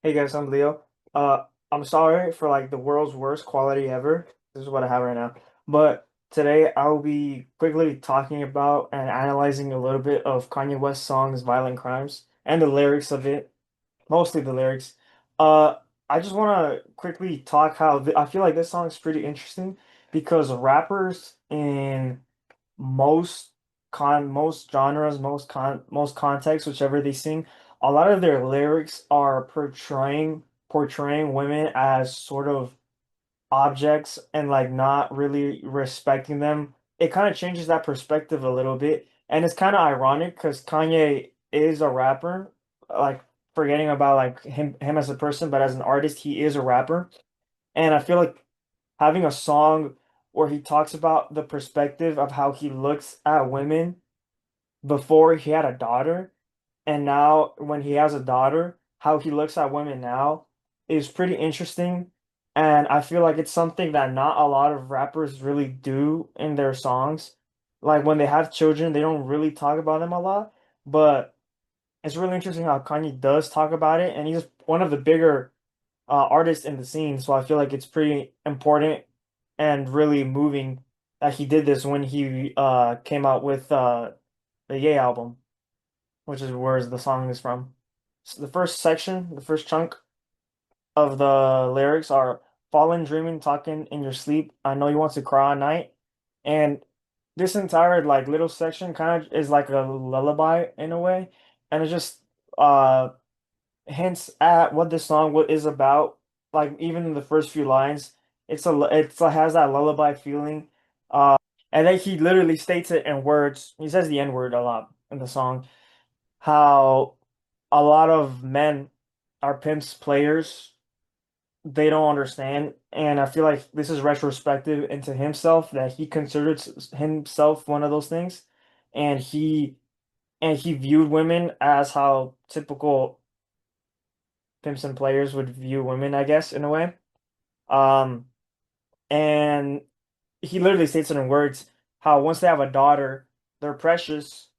Hey guys, I'm Leo. I'm sorry for like the world's worst quality ever. This is what I have right now. But today I'll be quickly talking about and analyzing a little bit of Kanye West's songs Violent Crimes and the lyrics of it, mostly the lyrics. Uh, I just want to quickly talk how th I feel like this song is pretty interesting because rappers in most most genres, most contexts, whichever they sing, a lot of their lyrics are portraying women as sort of objects and like not really respecting them. It kind of changes that perspective a little bit. And it's kind of ironic because Kanye is a rapper, like forgetting about like him as a person, but as an artist, he is a rapper. And I feel like having a song where he talks about the perspective of how he looks at women before he had a daughter, and now when he has a daughter, how he looks at women now is pretty interesting. And I feel like it's something that not a lot of rappers really do in their songs. Like when they have children, they don't really talk about them a lot, but it's really interesting how Kanye does talk about it, and he's one of the bigger artist in the scene. So I feel like it's pretty important and really moving that he did this when he came out with the Ye album, which is where the song is from. So the first section, the first chunk of the lyrics are fallen dreaming, talking in your sleep. I know you want to cry all night. And this entire like little section kind of is like a lullaby in a way. And it just uh hints at what this song what is about. Like even in the first few lines, it has that lullaby feeling. And then he literally states it in words. He says the N word a lot in the song. How a lot of men are pimps players. They don't understand, and I feel like this is retrospective into himself that he considered himself one of those things, and he viewed women as how typical pimps and players would view women, I guess, in a way. Um, and he literally states it in words how once they have a daughter, they're precious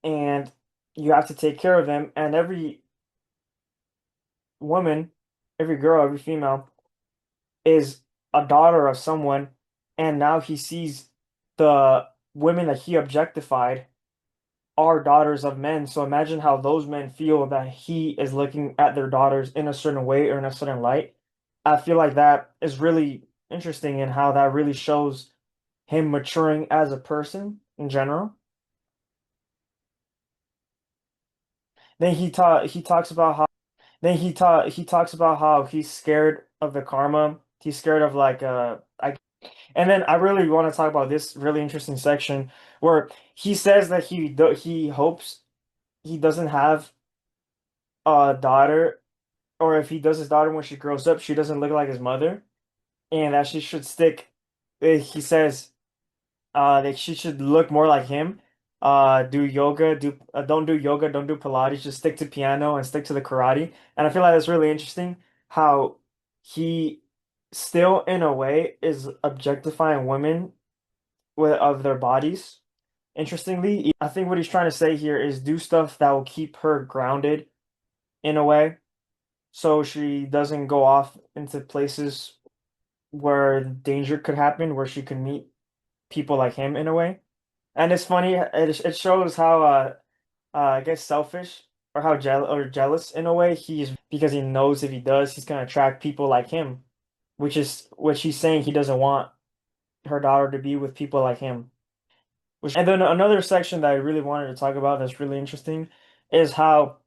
and you have to take care of them. And every woman, every girl, every female is a daughter of someone. And now he sees the women that he objectified are daughters of men. So imagine how those men feel that he is looking at their daughters in a certain way or in a certain light. I feel like that is really interesting and how that really shows him maturing as a person in general. Then he talks about how he talks about how he's scared of the karma. He's scared of like I and then I really want to talk about this really interesting section where he says that he hopes he doesn't have a daughter, or if he does his daughter when she grows up, she doesn't look like his mother, and that she should stick. He says that she should look more like him. Do yoga, don't do yoga, don't do Pilates, just stick to piano and stick to the karate. And I feel like that's really interesting how he still, in a way, is objectifying women of their bodies. Interestingly, I think what he's trying to say here is do stuff that will keep her grounded in a way, so she doesn't go off into places where danger could happen, where she could meet people like him in a way. And it's funny, it shows how I guess selfish or how jealous in a way he is because he knows if he does, he's gonna attract people like him, which is what she's saying he doesn't want her daughter to be with people like him. Which, and then another section that I really wanted to talk about that's really interesting is how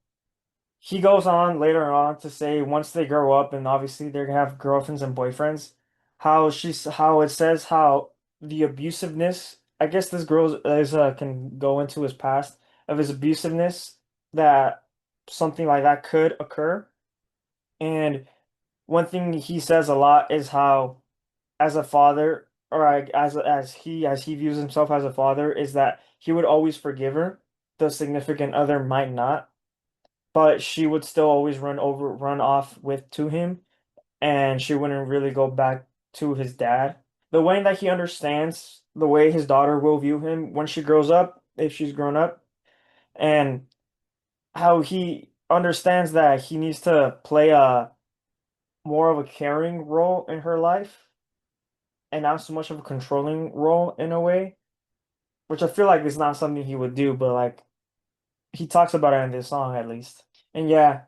he goes on later on to say once they grow up and obviously they're gonna have girlfriends and boyfriends, how it says how the abusiveness, I guess this girl is can go into his past of his abusiveness, that something like that could occur. And one thing he says a lot is how as a father, or like, as he views himself as a father, is that he would always forgive her. The significant other might not, but she would still always run off with to him, and she wouldn't really go back to his dad. The way that he understands the way his daughter will view him when she grows up, if she's grown up, and how understands that he needs to play a more of a caring role in her life and not so much of a controlling role in a way, which I feel like is not something he would do, but like he talks about it in this song at least. And yeah,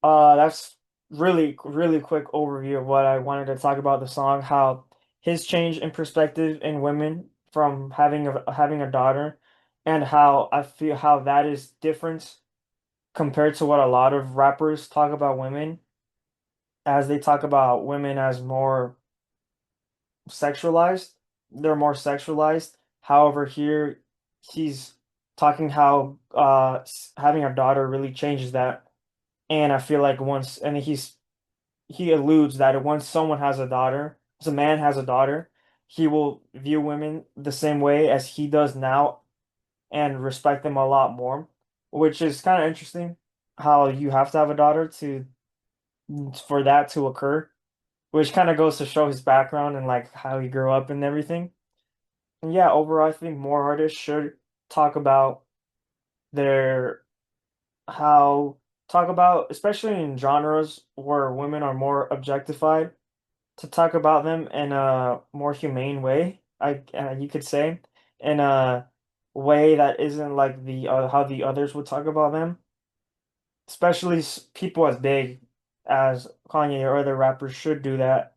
that's really quick overview of what I wanted to talk about the song, how his change in perspective in women from having a daughter, and how I feel how that is different compared to what a lot of rappers talk about women, as they talk about women as more sexualized. They're more sexualized. However, here he's talking how having a daughter really changes that. And I feel like once, and he alludes that once someone has a daughter, as a man has a daughter, he will view women the same way as he does now and respect them a lot more, which is kind of interesting how you have to have a daughter to for that to occur, which kind of goes to show his background and like how he grew up and everything. And yeah, overall, I think more artists should talk about their how talk about, especially in genres where women are more objectified, to talk about them in a more humane way. You could say in a way that isn't like the how the others would talk about them, especially people as big as Kanye or other rappers should do that.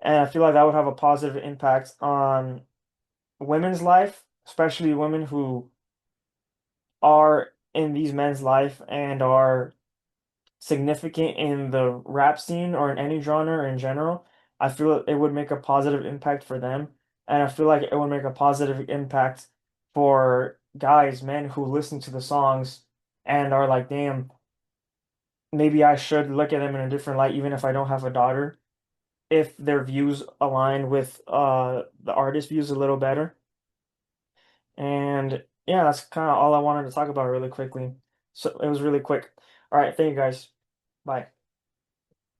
And I feel like that would have a positive impact on women's life, especially women who are in these men's life and are significant in the rap scene or in any genre in general. I feel it would make a positive impact for them. And I feel like it would make a positive impact for guys, men who listen to the songs and are like, damn, maybe I should look at them in a different light, even if I don't have a daughter, if their views align with the artist views a little better. And yeah, that's kind of all I wanted to talk about really quickly. So it was really quick. All right, thank you guys. Bye.